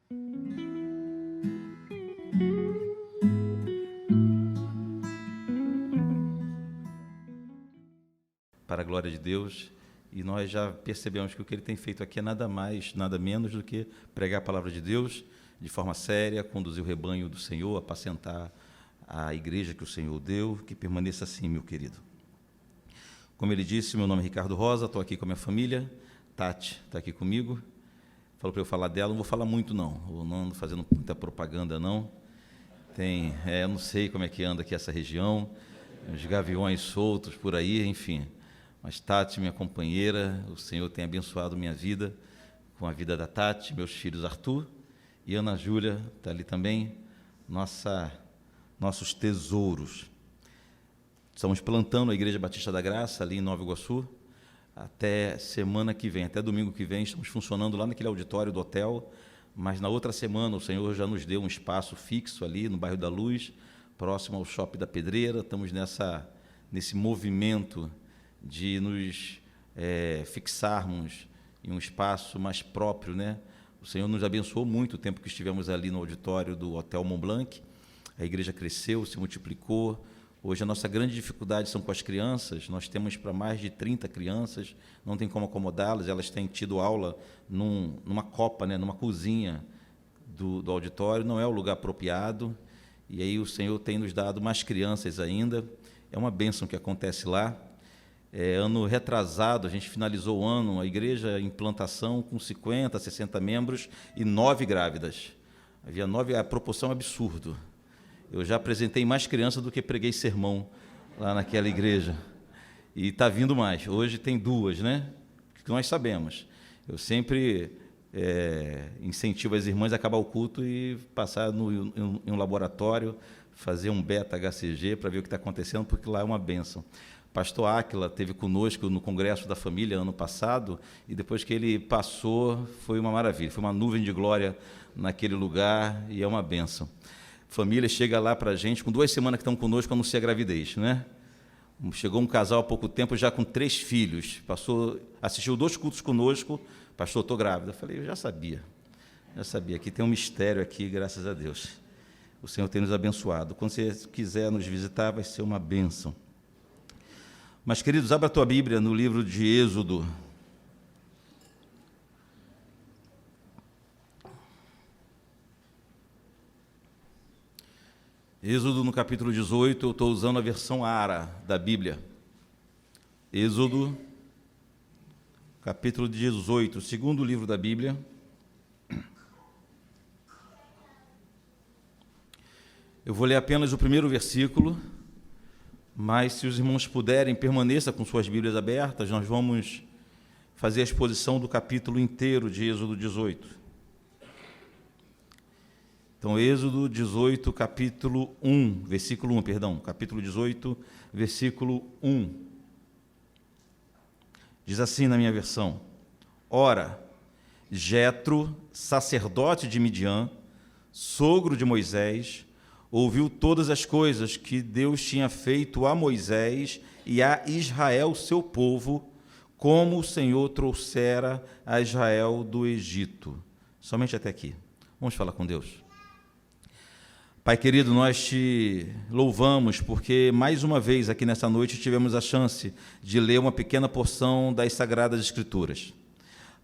Para a glória de Deus, e nós já percebemos que o que ele tem feito aqui é nada mais, nada menos do que pregar a palavra de Deus de forma séria, conduzir o rebanho do Senhor, apacentar a igreja que o Senhor deu, que permaneça assim, meu querido. Como ele disse, meu nome é Ricardo Rosa, estou aqui com a minha família, Tati está aqui comigo, falou para eu falar dela, não vou falar muito não, eu não ando fazendo muita propaganda não, eu não sei como é que anda aqui essa região, os gaviões soltos por aí, enfim, mas Tati, minha companheira, o Senhor tem abençoado minha vida, com a vida da Tati, meus filhos Arthur e Ana Júlia, está ali também, nossos tesouros. Estamos plantando a Igreja Batista da Graça, ali em Nova Iguaçu, até semana que vem, até domingo que vem, estamos funcionando lá naquele auditório do hotel, mas na outra semana o Senhor já nos deu um espaço fixo ali no bairro da Luz, próximo ao Shopping da Pedreira, estamos nesse movimento de nos fixarmos em um espaço mais próprio, né? O Senhor nos abençoou muito o tempo que estivemos ali no auditório do Hotel Mont Blanc, a igreja cresceu, se multiplicou. Hoje a nossa grande dificuldade são com as crianças, nós temos para mais de 30 crianças, não tem como acomodá-las, elas têm tido aula numa copa, né, numa cozinha do auditório, não é o lugar apropriado, e aí o Senhor tem nos dado mais crianças ainda, é uma bênção que acontece lá. Ano retrasado, a gente finalizou o ano, a igreja em plantação com 50, 60 membros e 9 grávidas. Havia 9, a proporção é absurdo. Eu já apresentei mais crianças do que preguei sermão lá naquela igreja. E está vindo mais. Hoje tem 2, né? Que nós sabemos. Eu sempre incentivo as irmãs a acabar o culto e passar em um laboratório, fazer um beta-HCG para ver o que está acontecendo, porque lá é uma bênção. Pastor Áquila esteve conosco no Congresso da Família ano passado, e depois que ele passou, foi uma maravilha, foi uma nuvem de glória naquele lugar, e é uma bênção. Família chega lá para a gente, com 2 semanas que estão conosco, anuncia a gravidez, né? Chegou um casal há pouco tempo, já com 3 filhos, assistiu 2 cultos conosco, pastor, estou grávida. Eu falei, eu já sabia, aqui tem um mistério aqui, graças a Deus. O Senhor tem nos abençoado. Quando você quiser nos visitar, vai ser uma bênção. Mas, queridos, abra a tua Bíblia no livro de Êxodo. Êxodo, no capítulo 18, eu estou usando a versão ARA da Bíblia. Êxodo, capítulo 18, segundo livro da Bíblia. Eu vou ler apenas o primeiro versículo, mas se os irmãos puderem, permaneça com suas Bíblias abertas, nós vamos fazer a exposição do capítulo inteiro de Êxodo 18. Então, Êxodo 18, capítulo 1, versículo 1, perdão, capítulo 18, versículo 1. Diz assim na minha versão: Ora, Jetro, sacerdote de Midian, sogro de Moisés, ouviu todas as coisas que Deus tinha feito a Moisés e a Israel, seu povo, como o Senhor trouxera a Israel do Egito. Somente até aqui. Vamos falar com Deus. Pai querido, nós te louvamos porque, mais uma vez, aqui nessa noite, tivemos a chance de ler uma pequena porção das Sagradas Escrituras.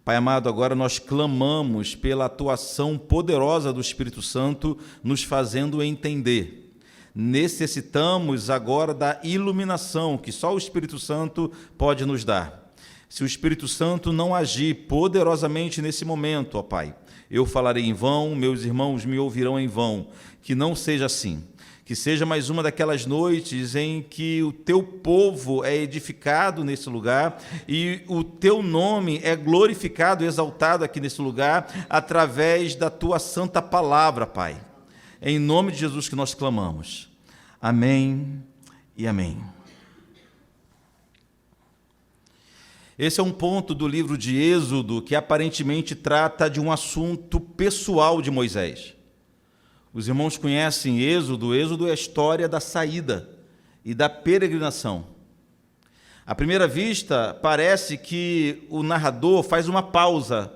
Pai amado, agora nós clamamos pela atuação poderosa do Espírito Santo, nos fazendo entender. Necessitamos agora da iluminação que só o Espírito Santo pode nos dar. Se o Espírito Santo não agir poderosamente nesse momento, ó Pai, eu falarei em vão, meus irmãos me ouvirão em vão. Que não seja assim. Que seja mais uma daquelas noites em que o teu povo é edificado nesse lugar e o teu nome é glorificado, exaltado aqui nesse lugar, através da tua santa palavra, Pai. É em nome de Jesus que nós clamamos. Amém e amém. Esse é um ponto do livro de Êxodo que aparentemente trata de um assunto pessoal de Moisés. Os irmãos conhecem Êxodo. Êxodo é a história da saída e da peregrinação. À primeira vista, parece que o narrador faz uma pausa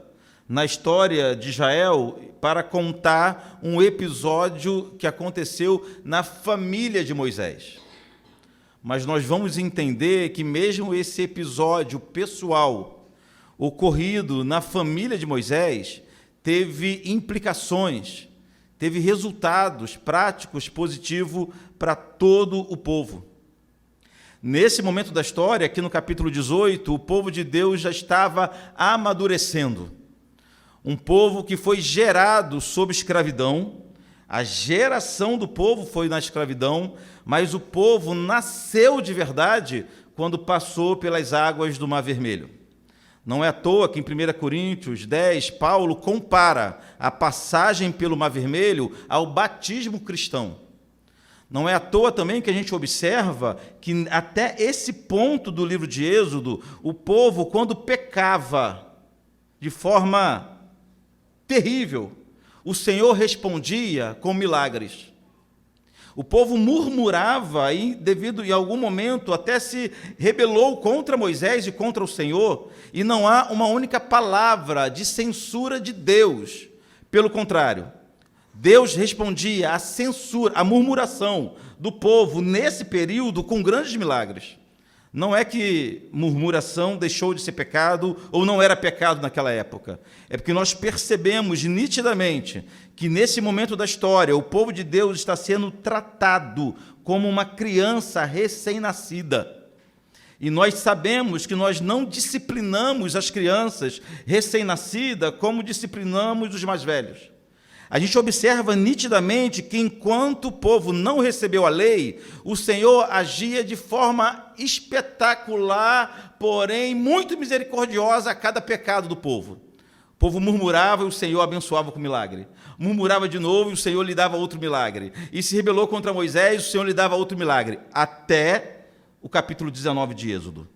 na história de Israel para contar um episódio que aconteceu na família de Moisés. Mas nós vamos entender que mesmo esse episódio pessoal ocorrido na família de Moisés teve implicações, teve resultados práticos positivos para todo o povo. Nesse momento da história, aqui no capítulo 18, o povo de Deus já estava amadurecendo. Um povo que foi gerado sob escravidão, a geração do povo foi na escravidão, mas o povo nasceu de verdade quando passou pelas águas do Mar Vermelho. Não é à toa que em 1 Coríntios 10, Paulo compara a passagem pelo Mar Vermelho ao batismo cristão. Não é à toa também que a gente observa que até esse ponto do livro de Êxodo, o povo, quando pecava de forma terrível, o Senhor respondia com milagres. O povo murmurava e, devido em algum momento, até se rebelou contra Moisés e contra o Senhor, e não há uma única palavra de censura de Deus. Pelo contrário, Deus respondia à censura, à murmuração do povo nesse período com grandes milagres. Não é que murmuração deixou de ser pecado ou não era pecado naquela época. É porque nós percebemos nitidamente que nesse momento da história o povo de Deus está sendo tratado como uma criança recém-nascida. E nós sabemos que nós não disciplinamos as crianças recém-nascidas como disciplinamos os mais velhos. A gente observa nitidamente que, enquanto o povo não recebeu a lei, o Senhor agia de forma espetacular, porém muito misericordiosa a cada pecado do povo. O povo murmurava e o Senhor abençoava com milagre. Murmurava de novo e o Senhor lhe dava outro milagre. E se rebelou contra Moisés, o Senhor lhe dava outro milagre. Até o capítulo 19 de Êxodo.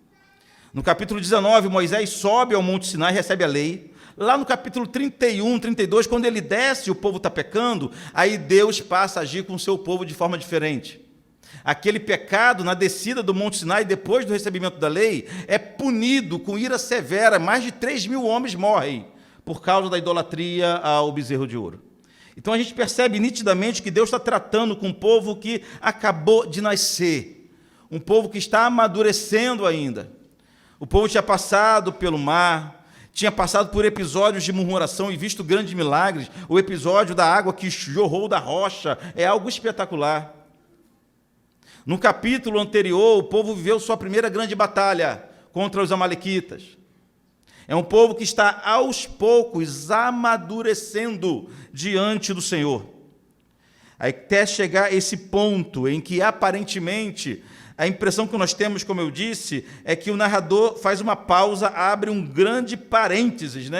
No capítulo 19, Moisés sobe ao Monte Sinai e recebe a lei. Lá no capítulo 31, 32, quando ele desce e o povo está pecando, aí Deus passa a agir com o seu povo de forma diferente. Aquele pecado na descida do Monte Sinai, depois do recebimento da lei, é punido com ira severa. Mais de 3.000 homens morrem por causa da idolatria ao bezerro de ouro. Então a gente percebe nitidamente que Deus está tratando com um povo que acabou de nascer, um povo que está amadurecendo ainda. O povo tinha passado pelo mar, tinha passado por episódios de murmuração e visto grandes milagres. O episódio da água que jorrou da rocha é algo espetacular. No capítulo anterior, o povo viveu sua primeira grande batalha contra os amalequitas. É um povo que está aos poucos amadurecendo diante do Senhor. Até chegar esse ponto em que aparentemente a impressão que nós temos, como eu disse, é que o narrador faz uma pausa, abre um grande parênteses,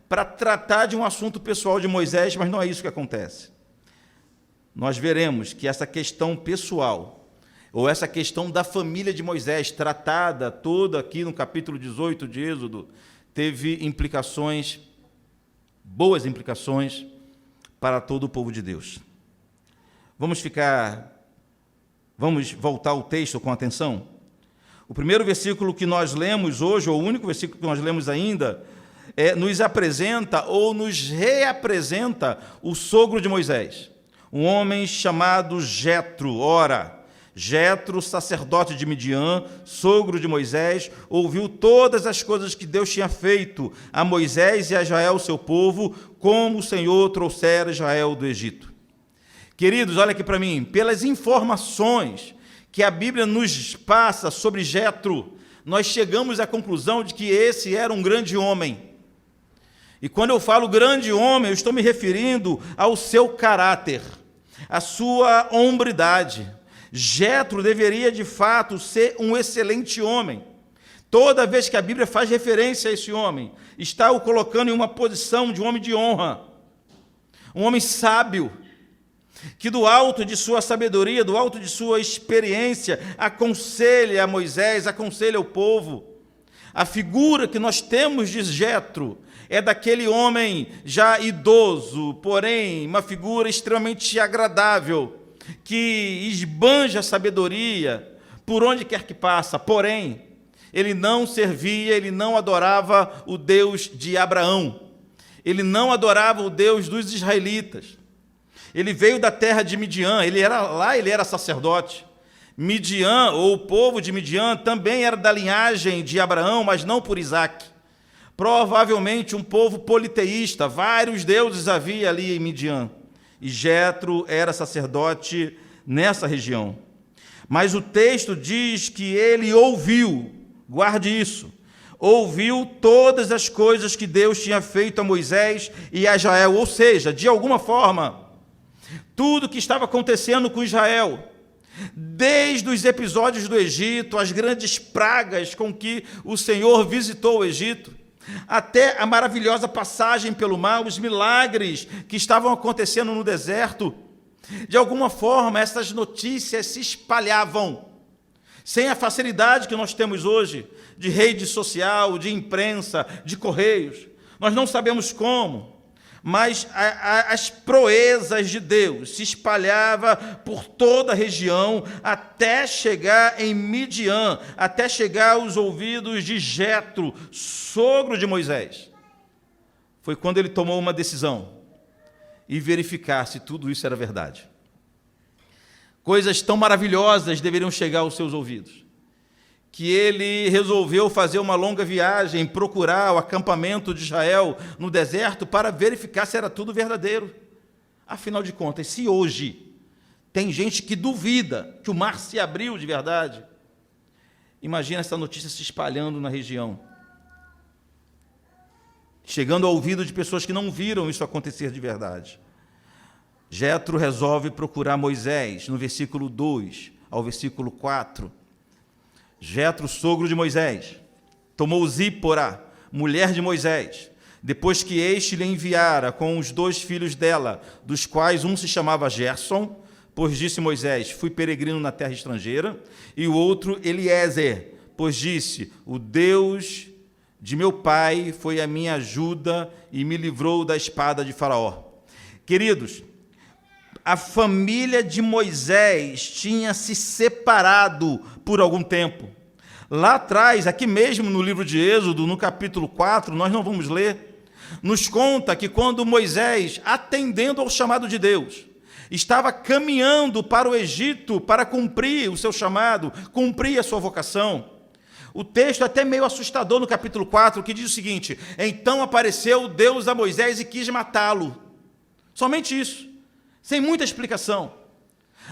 para tratar de um assunto pessoal de Moisés, mas não é isso que acontece. Nós veremos que essa questão pessoal, ou essa questão da família de Moisés, tratada toda aqui no capítulo 18 de Êxodo, teve implicações, boas implicações, para todo o povo de Deus. Vamos voltar ao texto com atenção? O primeiro versículo que nós lemos hoje, ou o único versículo que nós lemos ainda, nos apresenta ou nos reapresenta o sogro de Moisés, um homem chamado Jetro. Ora, Jetro, sacerdote de Midian, sogro de Moisés, ouviu todas as coisas que Deus tinha feito a Moisés e a Israel, seu povo, como o Senhor trouxera Israel do Egito. Queridos, olha aqui para mim, pelas informações que a Bíblia nos passa sobre Jetro, nós chegamos à conclusão de que esse era um grande homem. E quando eu falo grande homem, eu estou me referindo ao seu caráter, à sua hombridade. Jetro deveria, de fato, ser um excelente homem. Toda vez que a Bíblia faz referência a esse homem, está o colocando em uma posição de um homem de honra, um homem sábio, que do alto de sua sabedoria, do alto de sua experiência, aconselha a Moisés, aconselha o povo. A figura que nós temos de Jetro é daquele homem já idoso, porém, uma figura extremamente agradável, que esbanja sabedoria por onde quer que passa. Porém, ele não servia, ele não adorava o Deus de Abraão. Ele não adorava o Deus dos israelitas. Ele veio da terra de Midian, ele era sacerdote. Midian, ou o povo de Midian, também era da linhagem de Abraão, mas não por Isaque. Provavelmente um povo politeísta, vários deuses havia ali em Midian. E Jetro era sacerdote nessa região. Mas o texto diz que ele ouviu, guarde isso, ouviu todas as coisas que Deus tinha feito a Moisés e a Israel, ou seja, de alguma forma, tudo que estava acontecendo com Israel, desde os episódios do Egito, as grandes pragas com que o Senhor visitou o Egito, até a maravilhosa passagem pelo mar, os milagres que estavam acontecendo no deserto, de alguma forma essas notícias se espalhavam, sem a facilidade que nós temos hoje, de rede social, de imprensa, de correios. Nós não sabemos como, mas as proezas de Deus se espalhavam por toda a região, até chegar em Midian, até chegar aos ouvidos de Jetro, sogro de Moisés. Foi quando ele tomou uma decisão, e verificar se tudo isso era verdade. Coisas tão maravilhosas deveriam chegar aos seus ouvidos, que ele resolveu fazer uma longa viagem, procurar o acampamento de Israel no deserto para verificar se era tudo verdadeiro. Afinal de contas, se hoje tem gente que duvida que o mar se abriu de verdade, imagina essa notícia se espalhando na região, chegando ao ouvido de pessoas que não viram isso acontecer de verdade. Jetro resolve procurar Moisés, no versículo 2 ao versículo 4. Jetro, sogro de Moisés, tomou Zípora, mulher de Moisés, depois que este lhe enviara com os 2 filhos dela, dos quais um se chamava Gerson, pois disse Moisés, fui peregrino na terra estrangeira, e o outro Eliezer, pois disse, o Deus de meu pai foi a minha ajuda e me livrou da espada de Faraó. Queridos, a família de Moisés tinha se separado por algum tempo. Lá atrás, aqui mesmo no livro de Êxodo, no capítulo 4, nós não vamos ler, nos conta que quando Moisés, atendendo ao chamado de Deus, estava caminhando para o Egito para cumprir o seu chamado, cumprir a sua vocação, o texto é até meio assustador no capítulo 4, que diz o seguinte, então apareceu Deus a Moisés e quis matá-lo. Somente isso. Sem muita explicação,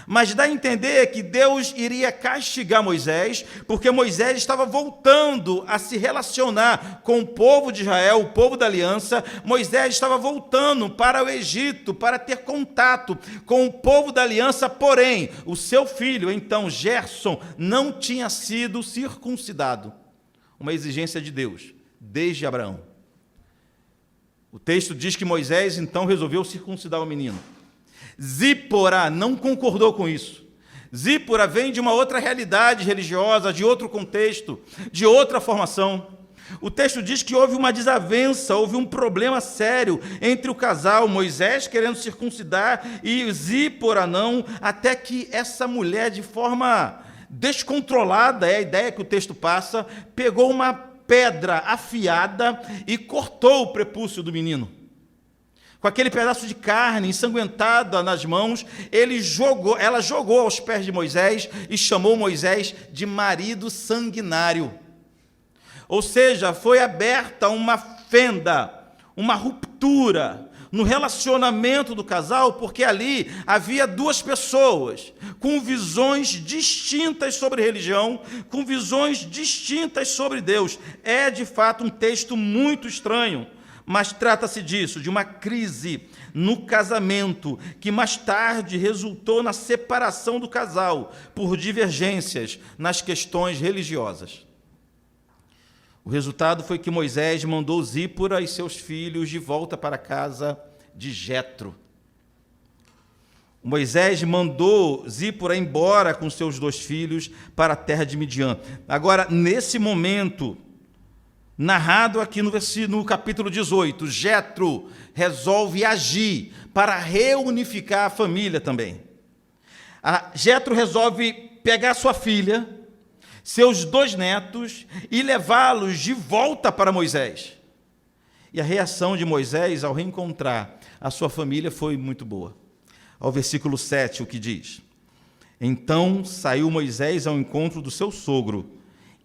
mas dá a entender que Deus iria castigar Moisés, porque Moisés estava voltando a se relacionar com o povo de Israel, o povo da aliança. Moisés estava voltando para o Egito, para ter contato com o povo da aliança, porém, o seu filho, então, Gerson, não tinha sido circuncidado. Uma exigência de Deus, desde Abraão. O texto diz que Moisés, então, resolveu circuncidar o menino. Zípora não concordou com isso. Zípora vem de uma outra realidade religiosa, de outro contexto, de outra formação. O texto diz que houve uma desavença, houve um problema sério entre o casal, Moisés querendo circuncidar e Zípora não, até que essa mulher, de forma descontrolada, é a ideia que o texto passa, pegou uma pedra afiada e cortou o prepúcio do menino. Com aquele pedaço de carne ensanguentada nas mãos, ela jogou aos pés de Moisés e chamou Moisés de marido sanguinário. Ou seja, foi aberta uma fenda, uma ruptura no relacionamento do casal, porque ali havia 2 pessoas com visões distintas sobre religião, com visões distintas sobre Deus. É, de fato, um texto muito estranho. Mas trata-se disso, de uma crise no casamento, que mais tarde resultou na separação do casal por divergências nas questões religiosas. O resultado foi que Moisés mandou Zípora e seus filhos de volta para a casa de Jetro. Moisés mandou Zípora embora com seus 2 filhos para a terra de Midian. Agora, nesse momento, narrado aqui no capítulo 18, Jetro resolve agir para reunificar a família também. Jetro resolve pegar sua filha, seus 2 netos, e levá-los de volta para Moisés. E a reação de Moisés ao reencontrar a sua família foi muito boa. Ao versículo 7, o que diz? Então saiu Moisés ao encontro do seu sogro,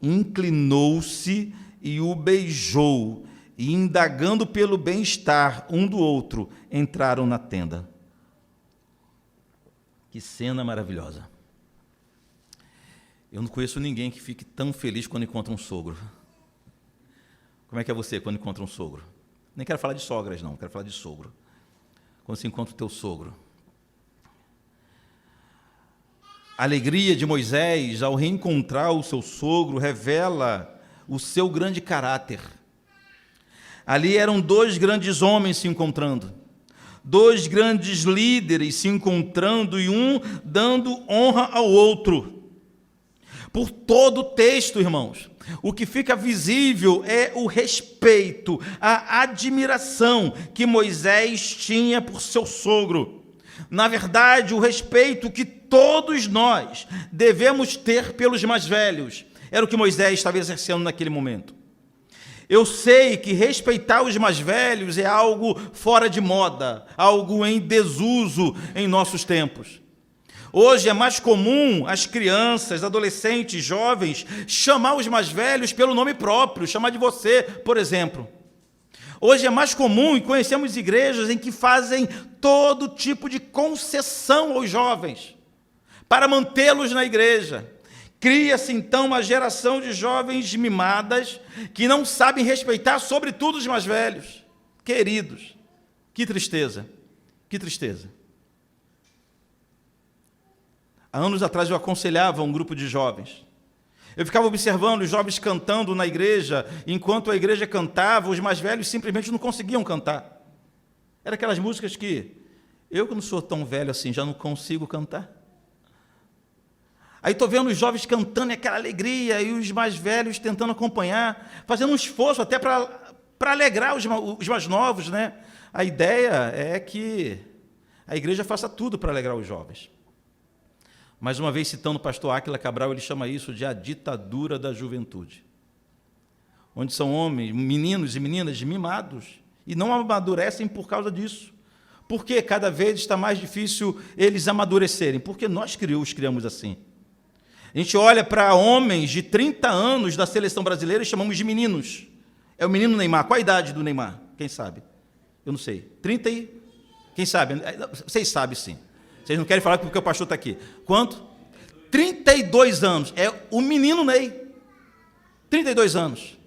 inclinou-se e o beijou, e indagando pelo bem-estar um do outro, entraram na tenda. Que cena maravilhosa. Eu não conheço ninguém que fique tão feliz quando encontra um sogro. Como é que é você quando encontra um sogro? Nem quero falar de sogras, não, quero falar de sogro. Quando você encontra o teu sogro. A alegria de Moisés ao reencontrar o seu sogro revela o seu grande caráter. Ali eram dois grandes homens se encontrando, dois grandes líderes se encontrando e um dando honra ao outro. Por todo o texto, irmãos, o que fica visível é o respeito, a admiração que Moisés tinha por seu sogro. Na verdade, o respeito que todos nós devemos ter pelos mais velhos, era o que Moisés estava exercendo naquele momento. Eu sei que respeitar os mais velhos é algo fora de moda, algo em desuso em nossos tempos. Hoje é mais comum as crianças, adolescentes, jovens, chamar os mais velhos pelo nome próprio, chamar de você, por exemplo. Hoje é mais comum, e conhecemos igrejas em que fazem todo tipo de concessão aos jovens, para mantê-los na igreja. Cria-se, então, uma geração de jovens mimadas, que não sabem respeitar, sobretudo, os mais velhos. Queridos, que tristeza, que tristeza. Há anos atrás eu aconselhava um grupo de jovens. Eu ficava observando os jovens cantando na igreja, enquanto a igreja cantava, os mais velhos simplesmente não conseguiam cantar. Eram aquelas músicas que eu, que não sou tão velho assim, já não consigo cantar. Aí estou vendo os jovens cantando e aquela alegria, e os mais velhos tentando acompanhar, fazendo um esforço até para alegrar os mais novos, né? A ideia é que a igreja faça tudo para alegrar os jovens. Mais uma vez, citando o pastor Áquila Cabral, ele chama isso de a ditadura da juventude. Onde são homens, meninos e meninas mimados, e não amadurecem por causa disso. Porque cada vez está mais difícil eles amadurecerem, porque nós os criamos assim. A gente olha para homens de 30 anos da seleção brasileira e chamamos de meninos. É o menino Neymar. Qual a idade do Neymar? Quem sabe? Eu não sei. 30 e... Quem sabe? Vocês sabem, sim. Vocês não querem falar porque o pastor está aqui. Quanto? 32 anos. É o menino Ney. 32 anos.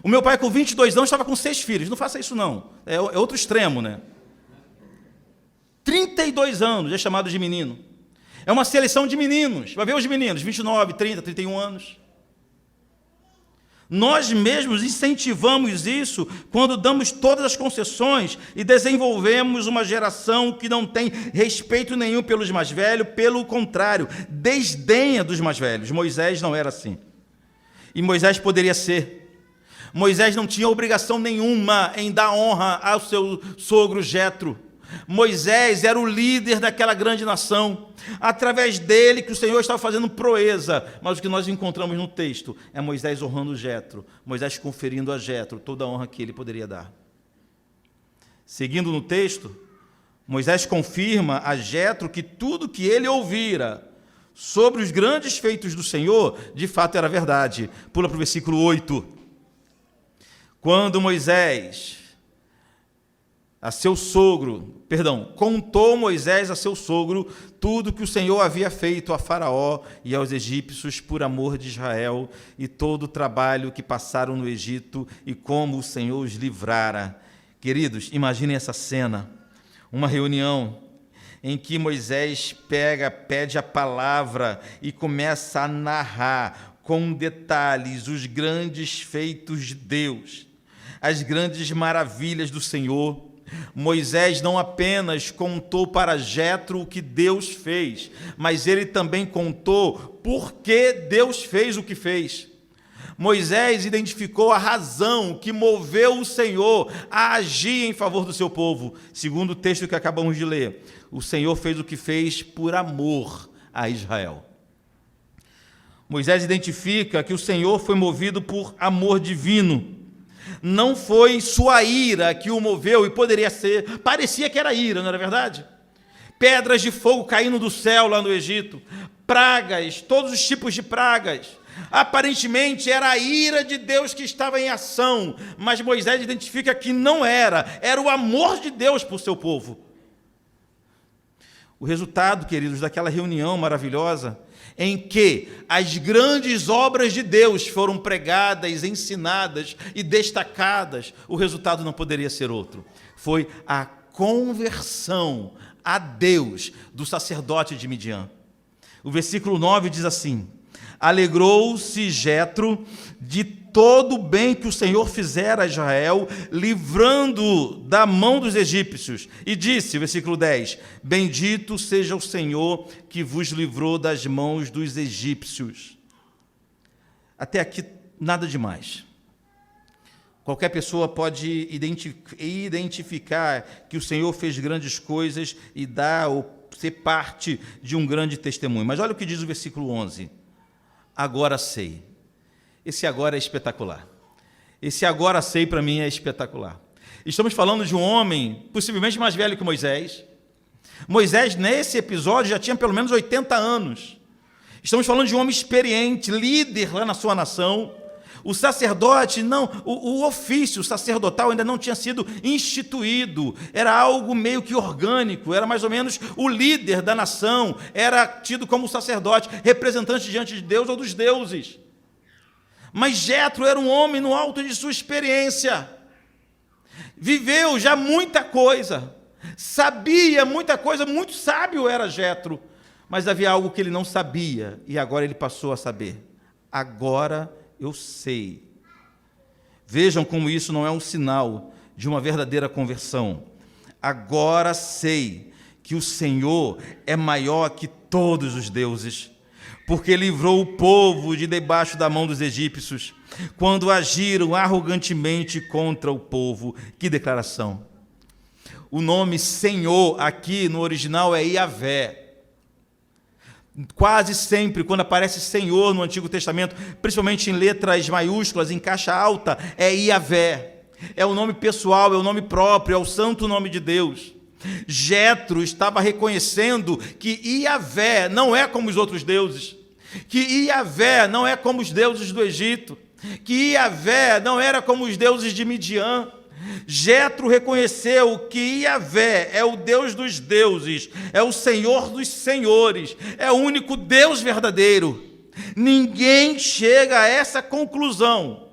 O meu pai, com 22 anos, estava com 6 filhos. Não faça isso, não. É outro extremo, né? 32 anos é chamado de menino. É uma seleção de meninos. Vai ver os meninos, 29, 30, 31 anos. Nós mesmos incentivamos isso quando damos todas as concessões e desenvolvemos uma geração que não tem respeito nenhum pelos mais velhos, pelo contrário, desdenha dos mais velhos. Moisés não era assim. E Moisés poderia ser. Moisés não tinha obrigação nenhuma em dar honra ao seu sogro Jetro. Moisés era o líder daquela grande nação, através dele que o Senhor estava fazendo proeza, mas o que nós encontramos no texto é Moisés honrando Jetro, Moisés conferindo a Jetro toda a honra que ele poderia dar. Seguindo no texto, Moisés confirma a Jetro que tudo que ele ouvira sobre os grandes feitos do Senhor, de fato era verdade. Pula para o versículo 8. Quando Moisés... contou Moisés a seu sogro tudo que o Senhor havia feito a Faraó e aos egípcios por amor de Israel e todo o trabalho que passaram no Egito e como o Senhor os livrara. Queridos, imaginem essa cena, uma reunião em que Moisés pede a palavra e começa a narrar com detalhes os grandes feitos de Deus, as grandes maravilhas do Senhor. Moisés não apenas contou para Jetro o que Deus fez, mas ele também contou por que Deus fez o que fez. Moisés identificou a razão que moveu o Senhor a agir em favor do seu povo. Segundo o texto que acabamos de ler, o Senhor fez o que fez por amor a Israel. Moisés identifica que o Senhor foi movido por amor divino. Não foi sua ira que o moveu, e poderia ser, parecia que era ira, não era verdade? Pedras de fogo caindo do céu lá no Egito, pragas, todos os tipos de pragas. Aparentemente era a ira de Deus que estava em ação, mas Moisés identifica que não era o amor de Deus por seu povo. O resultado, queridos, daquela reunião maravilhosa, em que as grandes obras de Deus foram pregadas, ensinadas e destacadas, o resultado não poderia ser outro. Foi a conversão a Deus do sacerdote de Midian. O versículo 9 diz assim: alegrou-se Jetro de todo o bem que o Senhor fizera a Israel, livrando da mão dos egípcios. E disse, versículo 10, bendito seja o Senhor que vos livrou das mãos dos egípcios. Até aqui, nada demais. Qualquer pessoa pode identificar que o Senhor fez grandes coisas e dar ou ser parte de um grande testemunho. Mas olha o que diz o versículo 11. Agora sei. Esse agora é espetacular. Esse agora sei para mim é espetacular. Estamos falando de um homem possivelmente mais velho que Moisés. Moisés, nesse episódio, já tinha pelo menos 80 anos. Estamos falando de um homem experiente, líder lá na sua nação. O sacerdote, não, o ofício sacerdotal ainda não tinha sido instituído, era algo meio que orgânico, era mais ou menos o líder da nação, era tido como sacerdote, representante diante de Deus ou dos deuses. Mas Jetro era um homem no alto de sua experiência, viveu já muita coisa, sabia muita coisa, muito sábio era Jetro, mas havia algo que ele não sabia, e agora ele passou a saber. Agora eu sei. Vejam como isso não é um sinal de uma verdadeira conversão. Agora sei que o Senhor é maior que todos os deuses, porque livrou o povo de debaixo da mão dos egípcios, quando agiram arrogantemente contra o povo. Que declaração! O nome Senhor aqui no original é Iavé. Quase sempre, quando aparece Senhor no Antigo Testamento, principalmente em letras maiúsculas, em caixa alta, é Iavé. É o nome pessoal, é o nome próprio, é o santo nome de Deus. Jetro estava reconhecendo que Iavé não é como os outros deuses, que Iavé não é como os deuses do Egito, que Iavé não era como os deuses de Midian. Jetro reconheceu que Iavé é o Deus dos deuses, é o Senhor dos senhores, é o único Deus verdadeiro. Ninguém chega a essa conclusão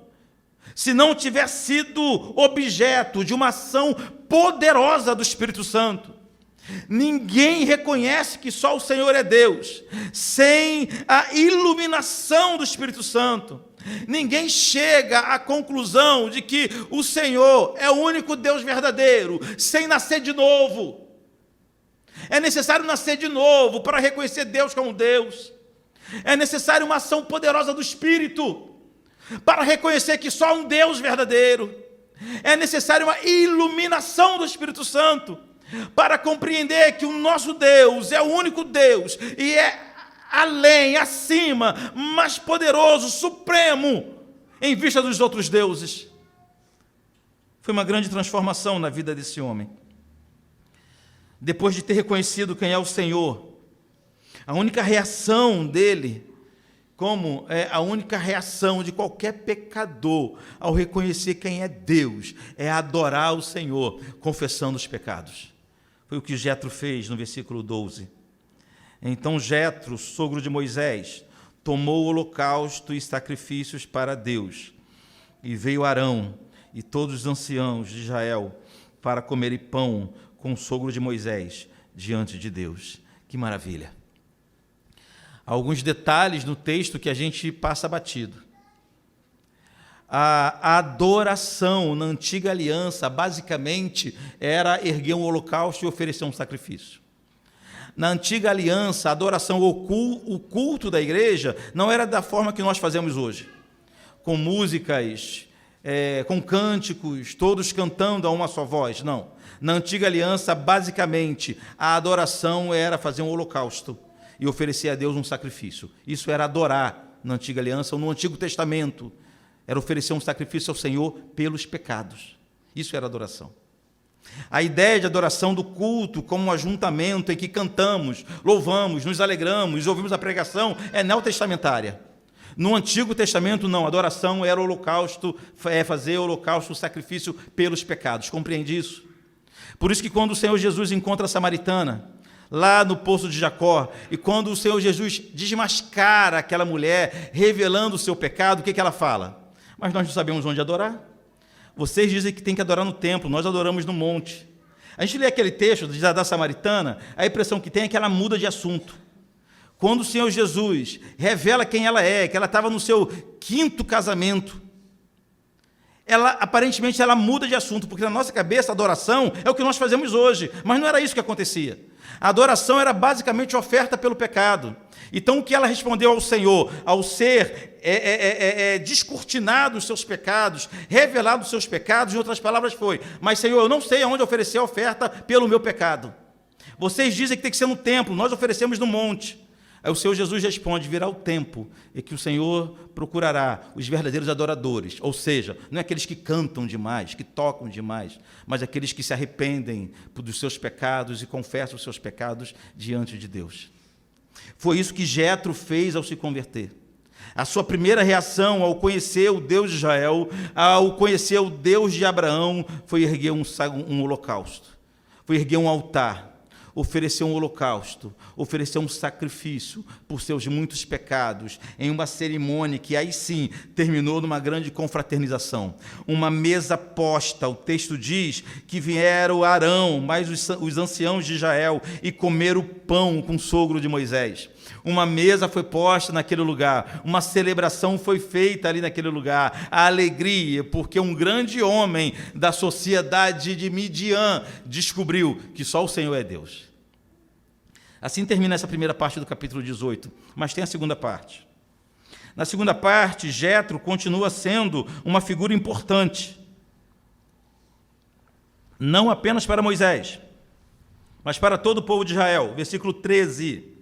se não tiver sido objeto de uma ação poderosa do Espírito Santo. Ninguém reconhece que só o Senhor é Deus sem a iluminação do Espírito Santo. Ninguém chega à conclusão de que o Senhor é o único Deus verdadeiro sem nascer de novo. É necessário nascer de novo para reconhecer Deus como Deus. É necessário uma ação poderosa do Espírito para reconhecer que só há um Deus verdadeiro. É necessário uma iluminação do Espírito Santo para compreender que o nosso Deus é o único Deus e é além, acima, mais poderoso, supremo, em vista dos outros deuses. Foi uma grande transformação na vida desse homem. Depois de ter reconhecido quem é o Senhor, a única reação dele, como é a única reação de qualquer pecador ao reconhecer quem é Deus, é adorar o Senhor, confessando os pecados. Foi o que Jetro fez no versículo 12. Então Jetro, sogro de Moisés, tomou o holocausto e sacrifícios para Deus. E veio Arão e todos os anciãos de Israel para comerem pão com o sogro de Moisés diante de Deus. Que maravilha! Há alguns detalhes no texto que a gente passa batido. A adoração na antiga aliança, basicamente, era erguer um holocausto e oferecer um sacrifício. Na antiga aliança, a adoração, o culto da igreja, não era da forma que nós fazemos hoje, com músicas, com cânticos, todos cantando a uma só voz, não. Na antiga aliança, basicamente, a adoração era fazer um holocausto e oferecer a Deus um sacrifício. Isso era adorar na antiga aliança ou no Antigo Testamento. era oferecer um sacrifício ao Senhor pelos pecados. Isso era adoração. A ideia de adoração do culto como um ajuntamento em que cantamos, louvamos, nos alegramos, ouvimos a pregação, é neotestamentária. No Antigo Testamento, não, a adoração era o holocausto, fazer o holocausto, o sacrifício pelos pecados. Compreende isso? Por isso que quando o Senhor Jesus encontra a samaritana, lá no poço de Jacó, e quando o Senhor Jesus desmascara aquela mulher, revelando o seu pecado, o que ela fala? Mas nós não sabemos onde adorar. Vocês dizem que tem que adorar no templo, nós adoramos no monte. A gente lê aquele texto da samaritana, a impressão que tem é que ela muda de assunto. Quando o Senhor Jesus revela quem ela é, que ela estava no seu 5º casamento, aparentemente ela muda de assunto, porque na nossa cabeça a adoração é o que nós fazemos hoje, mas não era isso que acontecia. A adoração era basicamente oferta pelo pecado. Então, o que ela respondeu ao Senhor, ao ser descortinado os seus pecados, revelado os seus pecados, em outras palavras foi: mas Senhor, eu não sei aonde oferecer a oferta pelo meu pecado. Vocês dizem que tem que ser no templo, nós oferecemos no monte. Aí o Senhor Jesus responde: virá o tempo em que o Senhor procurará os verdadeiros adoradores, ou seja, não é aqueles que cantam demais, que tocam demais, mas aqueles que se arrependem dos seus pecados e confessam os seus pecados diante de Deus. Foi isso que Jetro fez ao se converter. A sua primeira reação ao conhecer o Deus de Israel, ao conhecer o Deus de Abraão, foi erguer um holocausto, foi erguer um altar, oferecer um holocausto, oferecer um sacrifício por seus muitos pecados, em uma cerimônia que aí sim terminou numa grande confraternização. Uma mesa posta, o texto diz que vieram Arão, mais os anciãos de Israel, e comeram o pão com o sogro de Moisés. Uma mesa foi posta naquele lugar, uma celebração foi feita ali naquele lugar, a alegria, porque um grande homem da sociedade de Midian descobriu que só o Senhor é Deus. Assim termina essa primeira parte do capítulo 18, mas tem a segunda parte. Na segunda parte, Jetro continua sendo uma figura importante, não apenas para Moisés, mas para todo o povo de Israel. Versículo 13.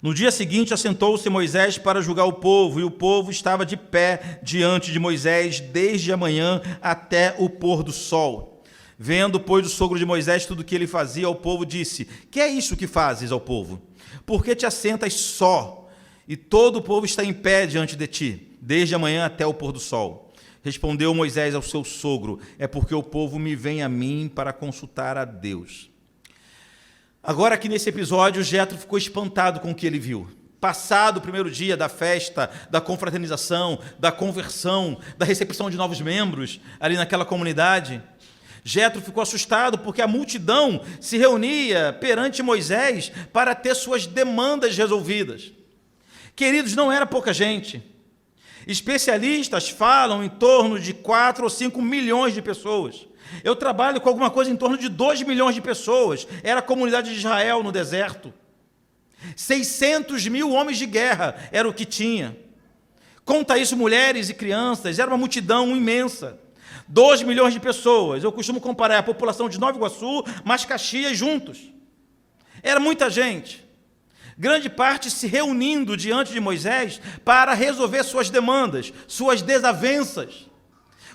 No dia seguinte, assentou-se Moisés para julgar o povo, e o povo estava de pé diante de Moisés desde a manhã até o pôr do sol. Vendo, pois, o sogro de Moisés tudo o que ele fazia ao povo, disse: que é isso que fazes ao povo? Por que te assentas só, e todo o povo está em pé diante de ti, desde a manhã até o pôr do sol? Respondeu Moisés ao seu sogro: é porque o povo me vem a mim para consultar a Deus. Agora, aqui nesse episódio, Jetro ficou espantado com o que ele viu. Passado o primeiro dia da festa, da confraternização, da conversão, da recepção de novos membros ali naquela comunidade, Jetro ficou assustado porque a multidão se reunia perante Moisés para ter suas demandas resolvidas. Queridos, não era pouca gente. Especialistas falam em torno de 4 ou 5 milhões de pessoas. Eu trabalho com alguma coisa em torno de 2 milhões de pessoas. Era a comunidade de Israel no deserto. 600 mil homens de guerra era o que tinha. Conta isso mulheres e crianças, era uma multidão imensa. 2 milhões de pessoas. Eu costumo comparar a população de Nova Iguaçu, mais Caxias juntos. Era muita gente. Grande parte se reunindo diante de Moisés para resolver suas demandas, suas desavenças.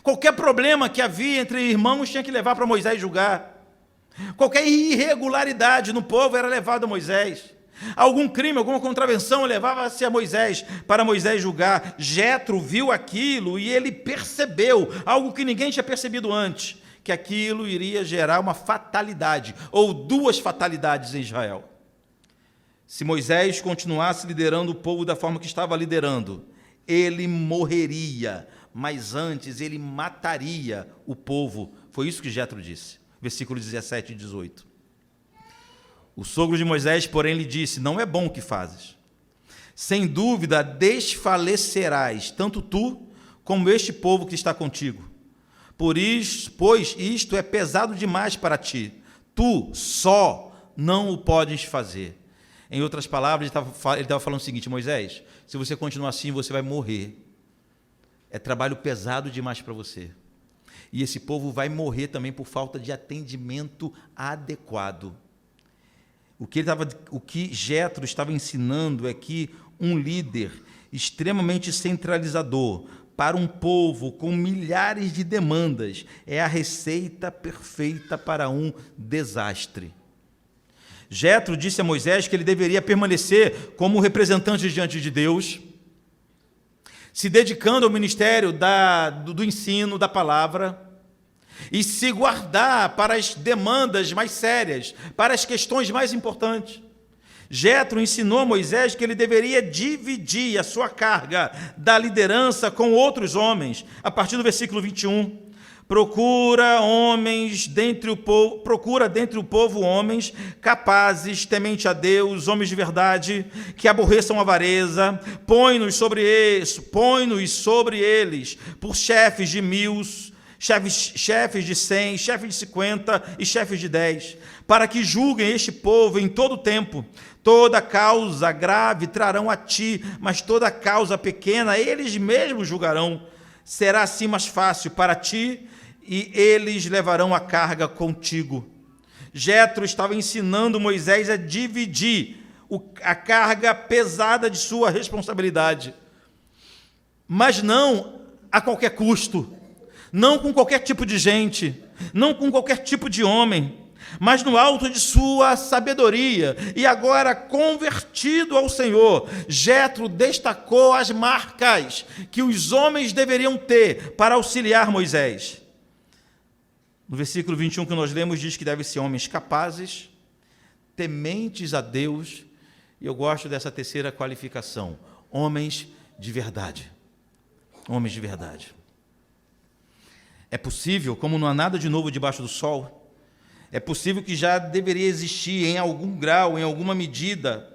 Qualquer problema que havia entre irmãos tinha que levar para Moisés julgar. Qualquer irregularidade no povo era levado a Moisés. Algum crime, alguma contravenção levava-se a Moisés, para Moisés julgar. Jetro viu aquilo e ele percebeu algo que ninguém tinha percebido antes, que aquilo iria gerar uma fatalidade, ou 2 fatalidades em Israel. Se Moisés continuasse liderando o povo da forma que estava liderando, ele morreria, mas antes ele mataria o povo. Foi isso que Jetro disse. Versículos 17 e 18. O sogro de Moisés, porém, lhe disse: não é bom o que fazes. Sem dúvida desfalecerás, tanto tu como este povo que está contigo. Pois isto é pesado demais para ti. Tu só não o podes fazer. Em outras palavras, ele estava falando o seguinte: Moisés, se você continuar assim, você vai morrer. É trabalho pesado demais para você. E esse povo vai morrer também por falta de atendimento adequado. O que Jetro estava ensinando é que um líder extremamente centralizador para um povo com milhares de demandas é a receita perfeita para um desastre. Jetro disse a Moisés que ele deveria permanecer como representante diante de Deus, se dedicando ao ministério do ensino da palavra e se guardar para as demandas mais sérias, para as questões mais importantes. Jetro ensinou a Moisés que ele deveria dividir a sua carga da liderança com outros homens, a partir do versículo 21. Procura dentre o povo homens capazes, temente a Deus, homens de verdade, que aborreçam a avareza, põe-nos sobre eles por chefes de 1000, chefes de 100, chefes de 50 e chefes de 10, para que julguem este povo em todo o tempo. Toda causa grave trarão a ti, mas toda causa pequena eles mesmos julgarão. Será assim mais fácil para ti, e eles levarão a carga contigo. Jetro estava ensinando Moisés a dividir a carga pesada de sua responsabilidade, mas não a qualquer custo, não com qualquer tipo de gente, não com qualquer tipo de homem, mas no alto de sua sabedoria. E agora, convertido ao Senhor, Jetro destacou as marcas que os homens deveriam ter para auxiliar Moisés. No versículo 21 que nós lemos, diz que devem ser homens capazes, tementes a Deus, e eu gosto dessa terceira qualificação, homens de verdade. Homens de verdade. É possível, como não há nada de novo debaixo do sol, é possível que já deveria existir em algum grau, em alguma medida,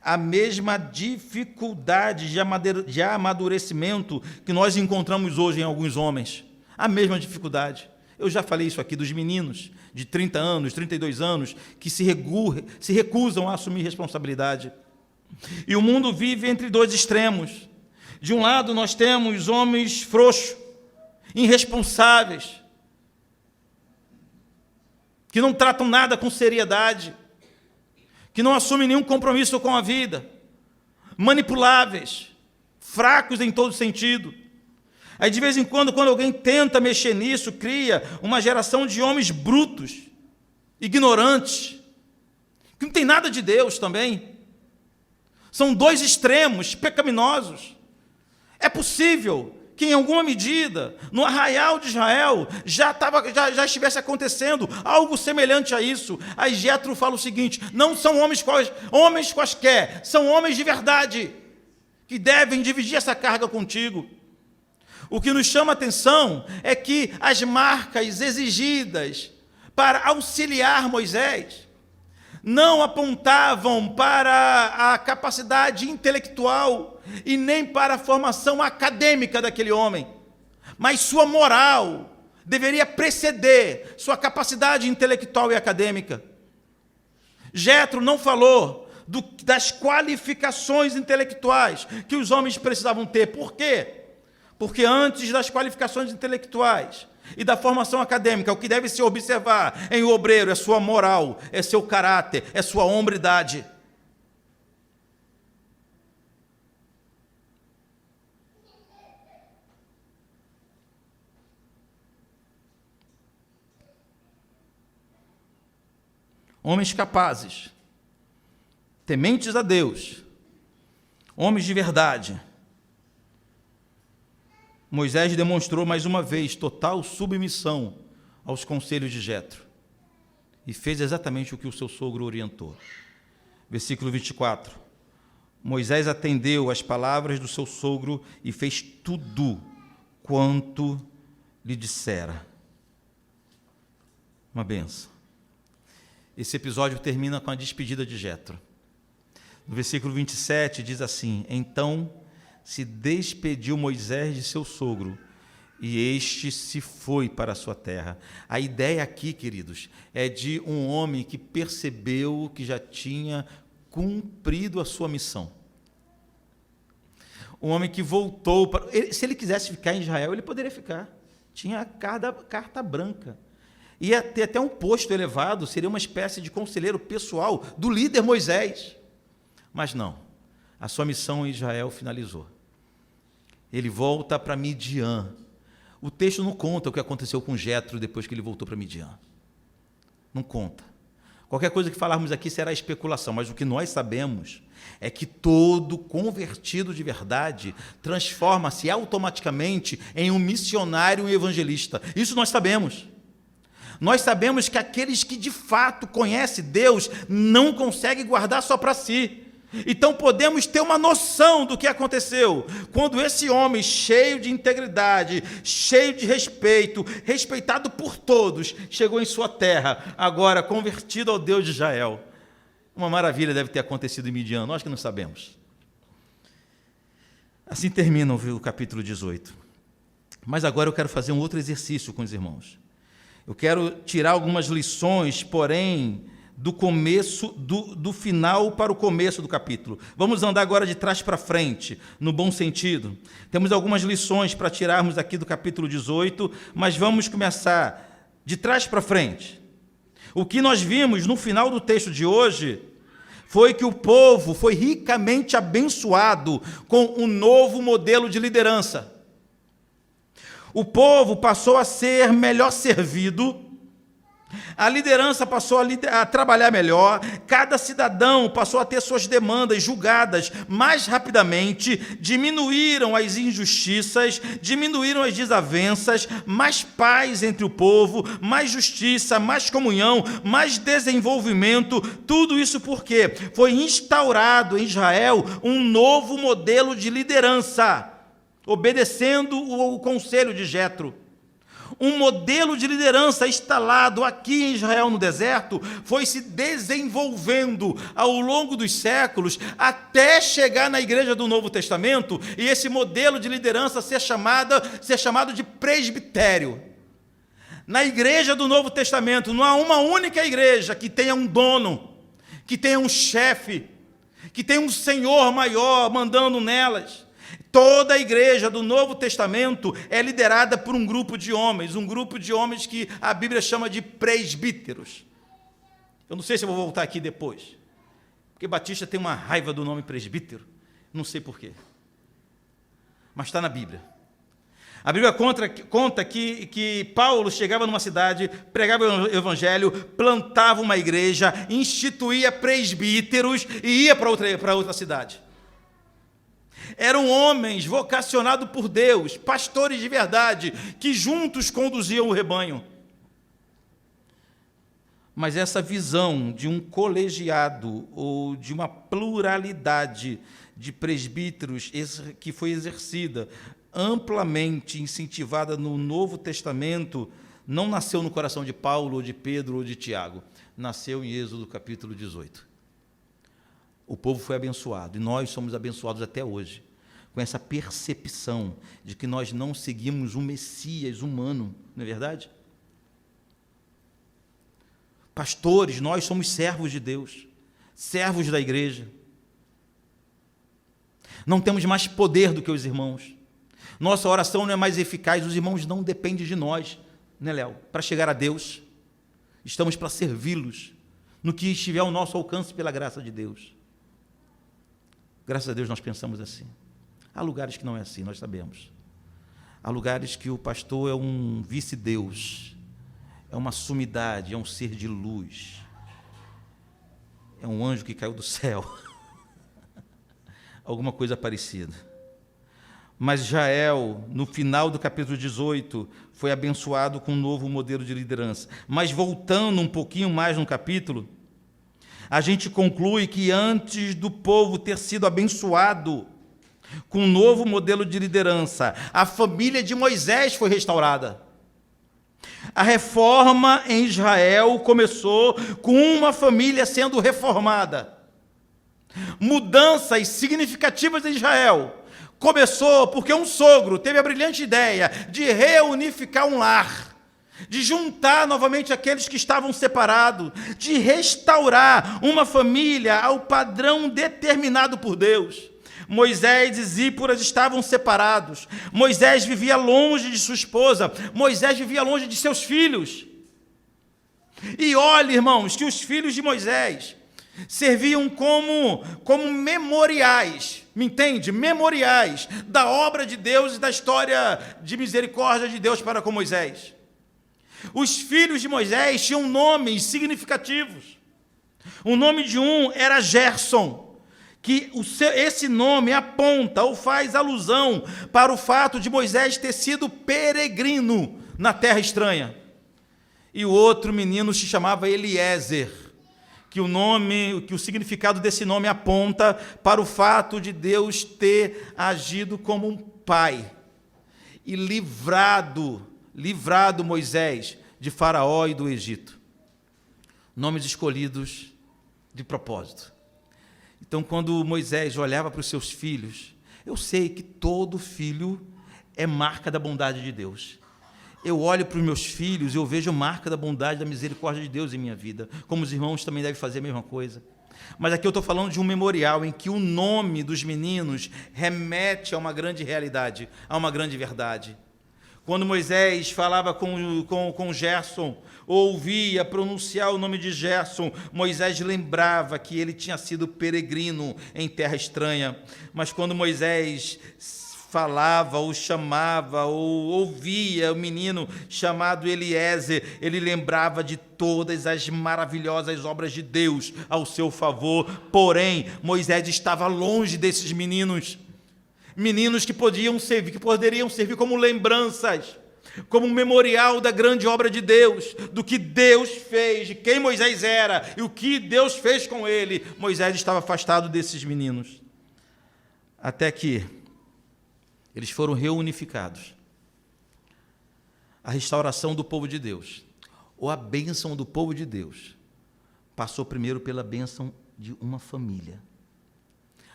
a mesma dificuldade de amadurecimento que nós encontramos hoje em alguns homens. A mesma dificuldade. Eu já falei isso aqui dos meninos de 30 anos, 32 anos, que se recusam a assumir responsabilidade. E o mundo vive entre dois extremos. De um lado, nós temos homens frouxos, irresponsáveis, que não tratam nada com seriedade, que não assumem nenhum compromisso com a vida, manipuláveis, fracos em todo sentido. Aí, de vez em quando alguém tenta mexer nisso, cria uma geração de homens brutos, ignorantes, que não tem nada de Deus também. São dois extremos pecaminosos. É possível que, em alguma medida, no arraial de Israel, já estivesse acontecendo algo semelhante a isso. Aí Jetro fala o seguinte: não são homens quaisquer, são homens de verdade, que devem dividir essa carga contigo. O que nos chama a atenção é que as marcas exigidas para auxiliar Moisés não apontavam para a capacidade intelectual e nem para a formação acadêmica daquele homem, mas sua moral deveria preceder sua capacidade intelectual e acadêmica. Jetro não falou das qualificações intelectuais que os homens precisavam ter. Por quê? Porque antes das qualificações intelectuais e da formação acadêmica, o que deve se observar em um obreiro é sua moral, é seu caráter, é sua hombridade. Homens capazes, tementes a Deus, homens de verdade. Moisés demonstrou mais uma vez total submissão aos conselhos de Jetro e fez exatamente o que o seu sogro orientou. Versículo 24. Moisés atendeu às palavras do seu sogro e fez tudo quanto lhe dissera. Uma benção. Esse episódio termina com a despedida de Jetro. No versículo 27 diz assim: então se despediu Moisés de seu sogro, e este se foi para a sua terra. A ideia aqui, queridos, é de um homem que percebeu que já tinha cumprido a sua missão. Um homem que voltou para... Se ele quisesse ficar em Israel, ele poderia ficar. Tinha a carta branca. Ia ter até um posto elevado, seria uma espécie de conselheiro pessoal do líder Moisés. Mas não. A sua missão em Israel finalizou. Ele volta para Midian. O texto não conta o que aconteceu com Jetro depois que ele voltou para Midian. Não conta. Qualquer coisa que falarmos aqui será especulação, mas o que nós sabemos é que todo convertido de verdade transforma-se automaticamente em um missionário e um evangelista. Isso nós sabemos. Nós sabemos que aqueles que de fato conhecem Deus não conseguem guardar só para si. Então podemos ter uma noção do que aconteceu quando esse homem cheio de integridade, cheio de respeito, respeitado por todos, chegou em sua terra, agora convertido ao Deus de Israel. Uma maravilha deve ter acontecido em Midian, nós que não sabemos. Assim termina o capítulo 18. Mas agora eu quero fazer um outro exercício com os irmãos. Eu quero tirar algumas lições, porém, do começo, do final para o começo do capítulo. Vamos andar agora de trás para frente, no bom sentido. Temos algumas lições para tirarmos aqui do capítulo 18, mas vamos começar de trás para frente. O que nós vimos no final do texto de hoje foi que o povo foi ricamente abençoado com um novo modelo de liderança. O povo passou a ser melhor servido, a liderança passou a trabalhar melhor, cada cidadão passou a ter suas demandas julgadas mais rapidamente, diminuíram as injustiças, diminuíram as desavenças, mais paz entre o povo, mais justiça, mais comunhão, mais desenvolvimento, tudo isso porque foi instaurado em Israel um novo modelo de liderança, obedecendo o conselho de Jetro. Um modelo de liderança instalado aqui em Israel no deserto foi se desenvolvendo ao longo dos séculos até chegar na igreja do Novo Testamento e esse modelo de liderança ser chamado de presbitério. Na igreja do Novo Testamento não há uma única igreja que tenha um dono, que tenha um chefe, que tenha um senhor maior mandando nelas. Toda a igreja do Novo Testamento é liderada por um grupo de homens que a Bíblia chama de presbíteros. Eu não sei se eu vou voltar aqui depois, porque Batista tem uma raiva do nome presbítero, não sei porquê, mas está na Bíblia. A Bíblia conta que Paulo chegava numa cidade, pregava o evangelho, plantava uma igreja, instituía presbíteros e ia para outra cidade. Eram homens vocacionados por Deus, pastores de verdade, que juntos conduziam o rebanho. Mas essa visão de um colegiado ou de uma pluralidade de presbíteros que foi exercida, amplamente incentivada no Novo Testamento, não nasceu no coração de Paulo, ou de Pedro, ou de Tiago. Nasceu em Êxodo capítulo 18. O povo foi abençoado, e nós somos abençoados até hoje, com essa percepção de que nós não seguimos um Messias humano, não é verdade? Pastores, nós somos servos de Deus, servos da igreja. Não temos mais poder do que os irmãos. Nossa oração não é mais eficaz, os irmãos não dependem de nós, né, Léo? Para chegar a Deus, estamos para servi-los no que estiver ao nosso alcance pela graça de Deus. Graças a Deus nós pensamos assim. Há lugares que não é assim, nós sabemos. Há lugares que o pastor é um vice-deus, é uma sumidade, é um ser de luz, é um anjo que caiu do céu, alguma coisa parecida. Mas Jael, no final do capítulo 18, foi abençoado com um novo modelo de liderança. Mas voltando um pouquinho mais no capítulo, a gente conclui que antes do povo ter sido abençoado com um novo modelo de liderança, a família de Moisés foi restaurada. A reforma em Israel começou com uma família sendo reformada. Mudanças significativas em Israel começou porque um sogro teve a brilhante ideia de reunificar um lar, de juntar novamente aqueles que estavam separados, de restaurar uma família ao padrão determinado por Deus. Moisés e Zíporas estavam separados. Moisés vivia longe de sua esposa. Moisés vivia longe de seus filhos. E olhe, irmãos, que os filhos de Moisés serviam como memoriais, me entende? Memoriais da obra de Deus e da história de misericórdia de Deus para com Moisés. Os filhos de Moisés tinham nomes significativos. O nome de um era Gerson, que esse nome aponta ou faz alusão para o fato de Moisés ter sido peregrino na terra estranha. E o outro menino se chamava Eliezer, que o significado desse nome aponta para o fato de Deus ter agido como um pai e livrado Moisés de Faraó e do Egito. Nomes escolhidos de propósito. Então, quando Moisés olhava para os seus filhos, eu sei que todo filho é marca da bondade de Deus. Eu olho para os meus filhos e eu vejo marca da bondade, da misericórdia de Deus em minha vida, como os irmãos também devem fazer a mesma coisa. Mas aqui eu estou falando de um memorial em que o nome dos meninos remete a uma grande realidade, a uma grande verdade. Quando Moisés falava com Gerson, ouvia pronunciar o nome de Gerson, Moisés lembrava que ele tinha sido peregrino em terra estranha. Mas quando Moisés falava ou chamava ou ouvia o menino chamado Eliezer, ele lembrava de todas as maravilhosas obras de Deus ao seu favor. Porém, Moisés estava longe desses meninos que poderiam servir como lembranças, como um memorial da grande obra de Deus, do que Deus fez, de quem Moisés era e o que Deus fez com ele. Moisés estava afastado desses meninos, até que eles foram reunificados. A restauração do povo de Deus, ou a bênção do povo de Deus, passou primeiro pela bênção de uma família.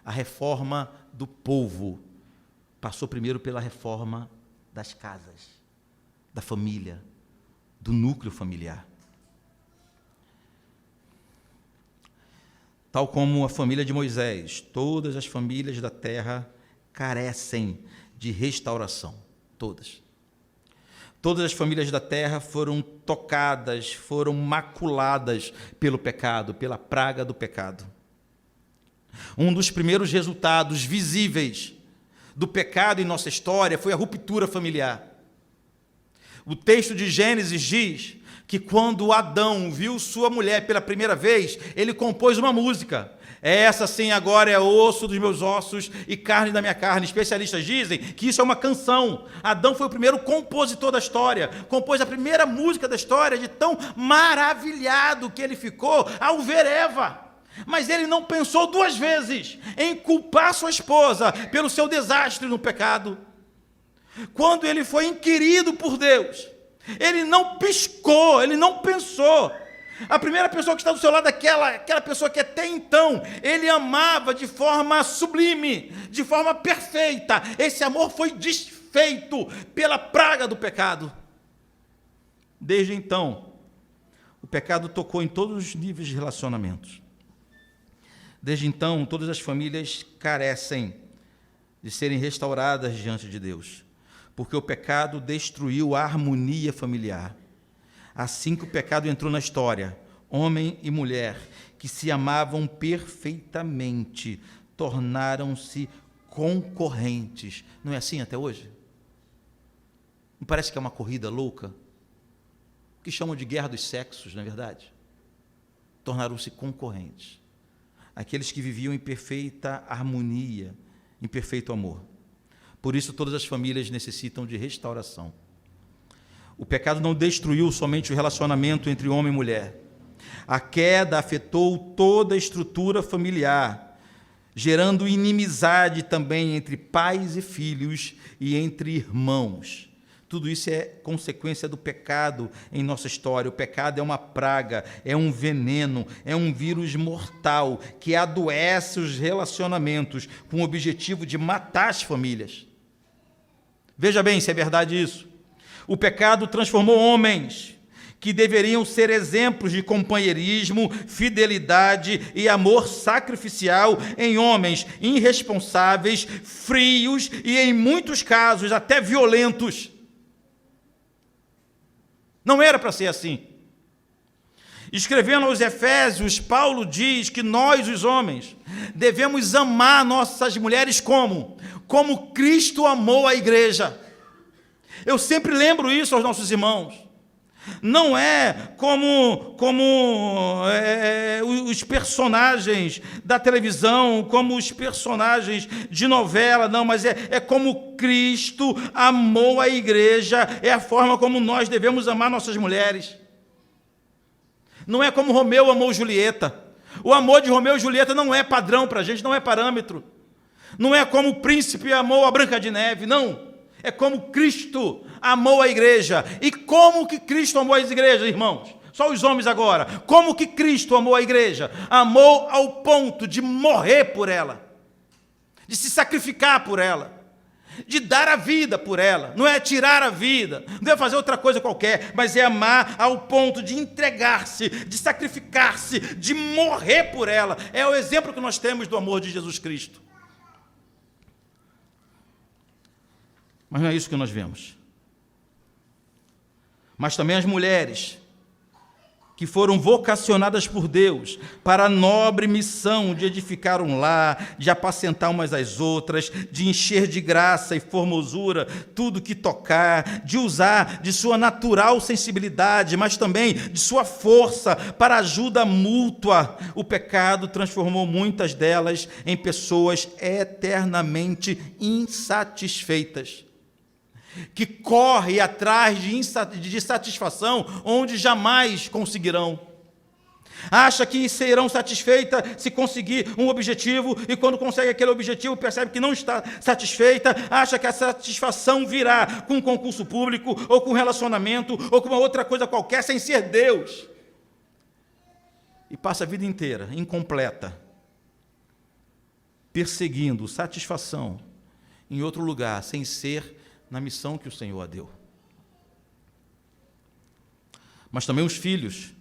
A reforma do povo passou primeiro pela reforma das casas, da família, do núcleo familiar. Tal como a família de Moisés, todas as famílias da terra carecem de restauração, todas. Todas as famílias da terra foram tocadas, foram maculadas pelo pecado, pela praga do pecado. Um dos primeiros resultados visíveis do pecado em nossa história foi a ruptura familiar. O texto de Gênesis diz que quando Adão viu sua mulher pela primeira vez, ele compôs uma música. Essa sim agora é osso dos meus ossos e carne da minha carne. Especialistas dizem que isso é uma canção. Adão foi o primeiro compositor da história, compôs a primeira música da história, de tão maravilhado que ele ficou ao ver Eva. Mas ele não pensou duas vezes em culpar sua esposa pelo seu desastre no pecado. Quando ele foi inquirido por Deus, ele não piscou, ele não pensou. A primeira pessoa que está do seu lado, aquela pessoa que até então ele amava de forma sublime, de forma perfeita, esse amor foi desfeito pela praga do pecado. Desde então, o pecado tocou em todos os níveis de relacionamentos. Desde então, todas as famílias carecem de serem restauradas diante de Deus, porque o pecado destruiu a harmonia familiar. Assim que o pecado entrou na história, homem e mulher, que se amavam perfeitamente, tornaram-se concorrentes. Não é assim até hoje? Não parece que é uma corrida louca? O que chamam de guerra dos sexos, não é verdade? Tornaram-se concorrentes. Aqueles que viviam em perfeita harmonia, em perfeito amor. Por isso, todas as famílias necessitam de restauração. O pecado não destruiu somente o relacionamento entre homem e mulher. A queda afetou toda a estrutura familiar, gerando inimizade também entre pais e filhos e entre irmãos. Tudo isso é consequência do pecado em nossa história. O pecado é uma praga, é um veneno, é um vírus mortal que adoece os relacionamentos com o objetivo de matar as famílias. Veja bem se é verdade isso. O pecado transformou homens que deveriam ser exemplos de companheirismo, fidelidade e amor sacrificial em homens irresponsáveis, frios e, em muitos casos, até violentos. Não era para ser assim. Escrevendo aos Efésios, Paulo diz que nós, os homens, devemos amar nossas mulheres como? Como Cristo amou a igreja. Eu sempre lembro isso aos nossos irmãos. Não é como os personagens da televisão, como os personagens de novela, não, mas é como Cristo amou a igreja, é a forma como nós devemos amar nossas mulheres. Não é como Romeu amou Julieta. O amor de Romeu e Julieta não é padrão para a gente, não é parâmetro. Não é como o príncipe amou a Branca de Neve, não. É como Cristo amou a igreja. E como que Cristo amou a igreja, irmãos? Só os homens agora. Como que Cristo amou a igreja? Amou ao ponto de morrer por ela, de se sacrificar por ela, de dar a vida por ela. Não é tirar a vida, não é fazer outra coisa qualquer, mas é amar ao ponto de entregar-se, de sacrificar-se, de morrer por ela. É o exemplo que nós temos do amor de Jesus Cristo. Mas não é isso que nós vemos. Mas também as mulheres que foram vocacionadas por Deus para a nobre missão de edificar um lar, de apacentar umas às outras, de encher de graça e formosura tudo que tocar, de usar de sua natural sensibilidade, mas também de sua força para ajuda mútua. O pecado transformou muitas delas em pessoas eternamente insatisfeitas, que correm atrás de satisfação onde jamais conseguirão. Acha que serão satisfeitas se conseguir um objetivo, e quando consegue aquele objetivo percebe que não está satisfeita, acha que a satisfação virá com um concurso público, ou com um relacionamento, ou com uma outra coisa qualquer, sem ser Deus. E passa a vida inteira incompleta, perseguindo satisfação em outro lugar, sem ser na missão que o Senhor a deu. Mas também os filhos,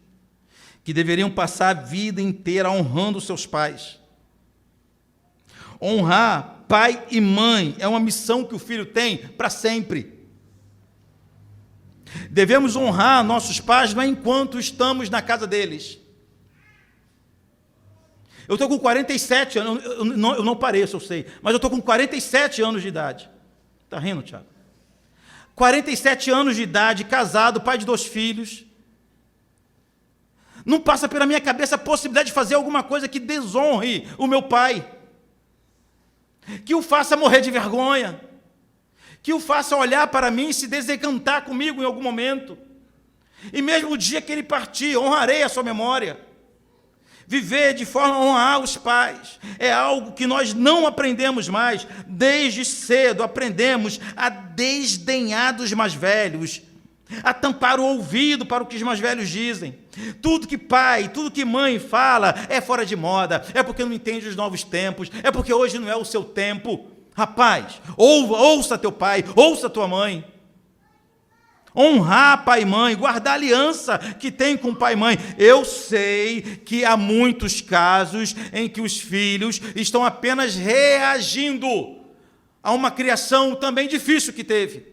que deveriam passar a vida inteira honrando seus pais. Honrar pai e mãe é uma missão que o filho tem para sempre. Devemos honrar nossos pais não enquanto estamos na casa deles. Eu estou com 47 anos, eu não pareço, eu sei, mas eu estou com 47 anos de idade. Está rindo, Tiago? 47 anos de idade, casado, pai de 2 filhos. Não passa pela minha cabeça a possibilidade de fazer alguma coisa que desonre o meu pai, que o faça morrer de vergonha, que o faça olhar para mim e se desencantar comigo em algum momento. E mesmo o dia que ele partir, honrarei a sua memória. Viver de forma a honrar os pais é algo que nós não aprendemos mais. Desde cedo aprendemos a desdenhar dos mais velhos, a tampar o ouvido para o que os mais velhos dizem. Tudo que pai, tudo que mãe fala é fora de moda, é porque não entende os novos tempos, é porque hoje não é o seu tempo. Rapaz, ouça teu pai, ouça tua mãe. Honrar pai e mãe, guardar a aliança que tem com pai e mãe. Eu sei que há muitos casos em que os filhos estão apenas reagindo a uma criação também difícil que teve,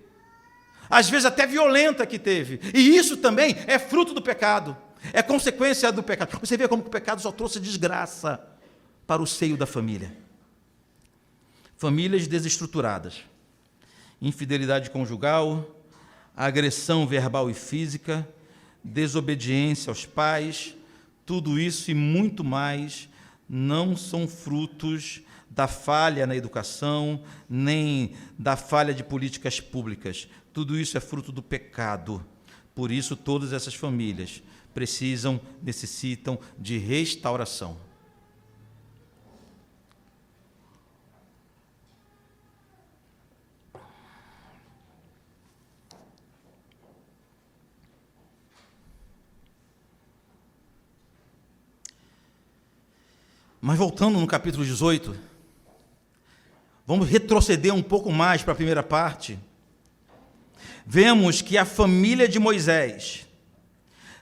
às vezes até violenta que teve, e isso também é fruto do pecado, é consequência do pecado. Você vê como o pecado só trouxe desgraça para o seio da família. Famílias desestruturadas, infidelidade conjugal, agressão verbal e física, desobediência aos pais, tudo isso e muito mais não são frutos da falha na educação, nem da falha de políticas públicas. Tudo isso é fruto do pecado. Por isso, todas essas famílias necessitam de restauração. Mas voltando no capítulo 18, vamos retroceder um pouco mais para a primeira parte. Vemos que a família de Moisés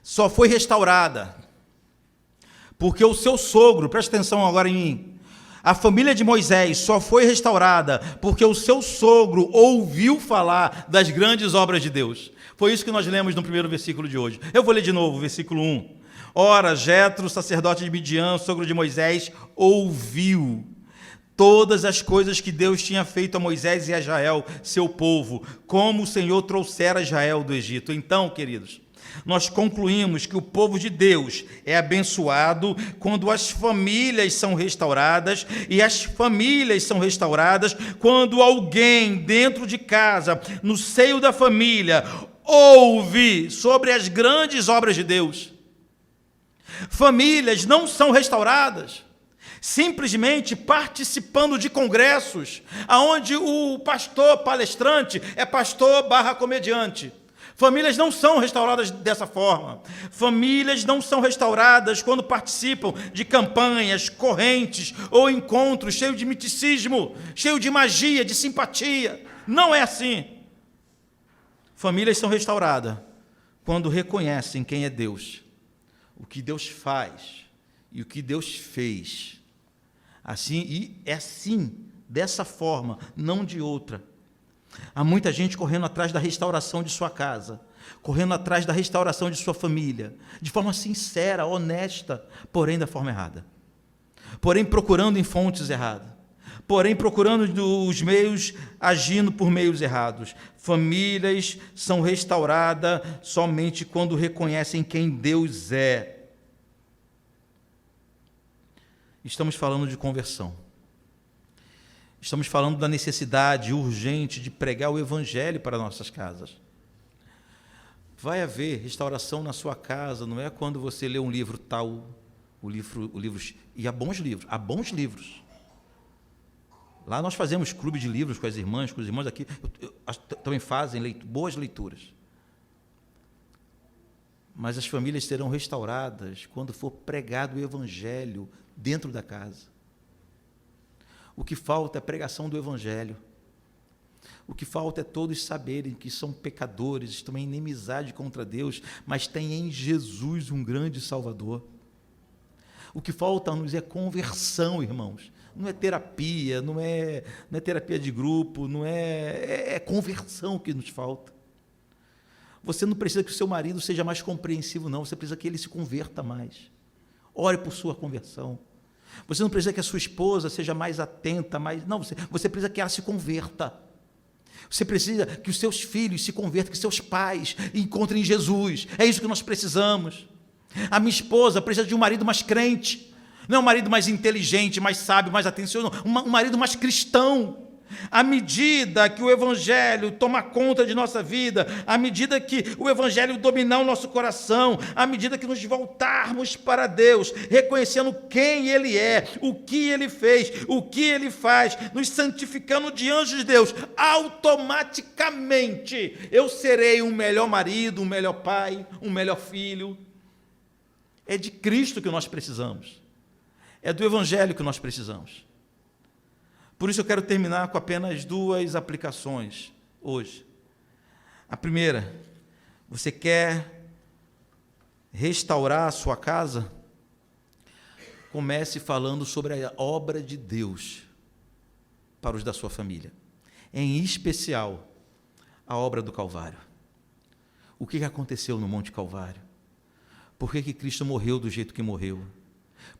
só foi restaurada porque o seu sogro, presta atenção agora em mim, a família de Moisés só foi restaurada porque o seu sogro ouviu falar das grandes obras de Deus. Foi isso que nós lemos no primeiro versículo de hoje. Eu vou ler de novo o versículo 1. Ora, Jetro, sacerdote de Midian, sogro de Moisés, ouviu todas as coisas que Deus tinha feito a Moisés e a Israel, seu povo, como o Senhor trouxera Israel do Egito. Então, queridos, nós concluímos que o povo de Deus é abençoado quando as famílias são restauradas, e as famílias são restauradas quando alguém dentro de casa, no seio da família, ouve sobre as grandes obras de Deus. Famílias não são restauradas simplesmente participando de congressos, onde o pastor palestrante é pastor / comediante. Famílias não são restauradas dessa forma. Famílias não são restauradas quando participam de campanhas, correntes ou encontros cheios de misticismo, cheio de magia, de simpatia. Não é assim. Famílias são restauradas quando reconhecem quem é Deus, o que Deus faz e o que Deus fez. Assim, e é assim, dessa forma, não de outra. Há muita gente correndo atrás da restauração de sua casa, correndo atrás da restauração de sua família, de forma sincera, honesta, porém da forma errada. Porém procurando em fontes erradas. Porém procurando os meios, agindo por meios errados. Famílias são restauradas somente quando reconhecem quem Deus é. Estamos falando de conversão. Estamos falando da necessidade urgente de pregar o Evangelho para nossas casas. Vai haver restauração na sua casa, não é quando você lê um livro tal, e há bons livros. Lá nós fazemos clube de livros com as irmãs, com os irmãos aqui, também fazem boas leituras. Mas as famílias serão restauradas quando for pregado o Evangelho dentro da casa. O que falta é a pregação do Evangelho. O que falta é todos saberem que são pecadores, estão em inimizade contra Deus, mas têm em Jesus um grande Salvador. O que falta-nos é conversão, irmãos. Não é terapia, não é terapia de grupo, é conversão que nos falta. Você não precisa que o seu marido seja mais compreensivo, não. Você precisa que ele se converta mais. Ore por sua conversão. Você não precisa que a sua esposa seja mais atenta, não, você precisa que ela se converta. Você precisa que os seus filhos se convertam, que seus pais encontrem Jesus. É isso que nós precisamos. A minha esposa precisa de um marido mais crente, não é um marido mais inteligente, mais sábio, mais atencioso, um marido mais cristão. À medida que o Evangelho toma conta de nossa vida, à medida que o Evangelho dominar o nosso coração, à medida que nos voltarmos para Deus, reconhecendo quem Ele é, o que Ele fez, o que Ele faz, nos santificando diante de Deus, automaticamente eu serei um melhor marido, um melhor pai, um melhor filho. É de Cristo que nós precisamos, é do Evangelho que nós precisamos. Por isso eu quero terminar com apenas 2 aplicações hoje. A primeira, você quer restaurar a sua casa? Comece falando sobre a obra de Deus para os da sua família, em especial a obra do Calvário. O que aconteceu no Monte Calvário? Por que Cristo morreu do jeito que morreu?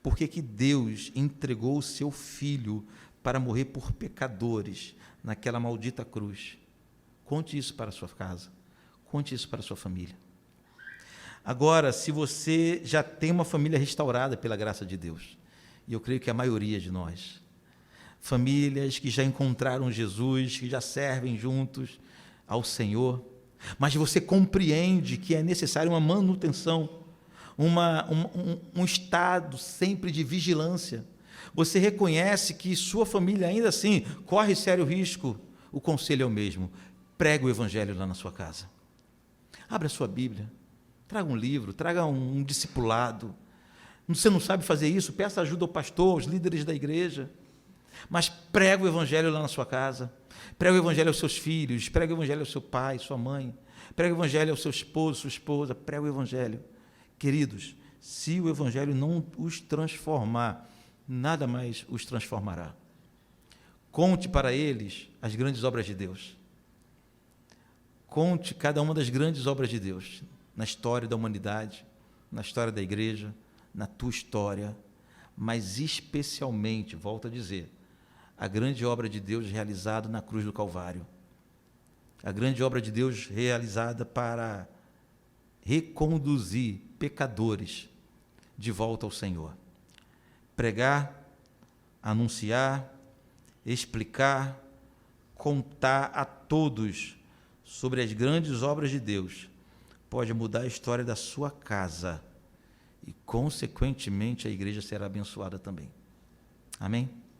Por que Deus entregou o seu Filho para morrer por pecadores naquela maldita cruz? Conte isso para a sua casa, conte isso para a sua família. Agora, se você já tem uma família restaurada pela graça de Deus, e eu creio que a maioria de nós, famílias que já encontraram Jesus, que já servem juntos ao Senhor, mas você compreende que é necessário uma manutenção, um estado sempre de vigilância. Você reconhece que sua família ainda assim corre sério risco. O conselho é o mesmo: pregue o Evangelho lá na sua casa. Abra a sua Bíblia, traga um livro, traga um discipulado. Você não sabe fazer isso? Peça ajuda ao pastor, aos líderes da igreja. Mas pregue o Evangelho lá na sua casa. Pregue o Evangelho aos seus filhos, pregue o Evangelho ao seu pai, sua mãe. Pregue o Evangelho ao seu esposo, sua esposa. Pregue o Evangelho. Queridos, se o Evangelho não os transformar, nada mais os transformará. Conte para eles as grandes obras de Deus. Conte cada uma das grandes obras de Deus na história da humanidade. na história da igreja, na tua história, mas especialmente, volto a dizer, a grande obra de Deus realizada na cruz do Calvário. A grande obra de Deus realizada para reconduzir pecadores de volta ao Senhor. Pregar, anunciar, explicar, contar a todos sobre as grandes obras de Deus pode mudar a história da sua casa e, consequentemente, a igreja será abençoada também. Amém?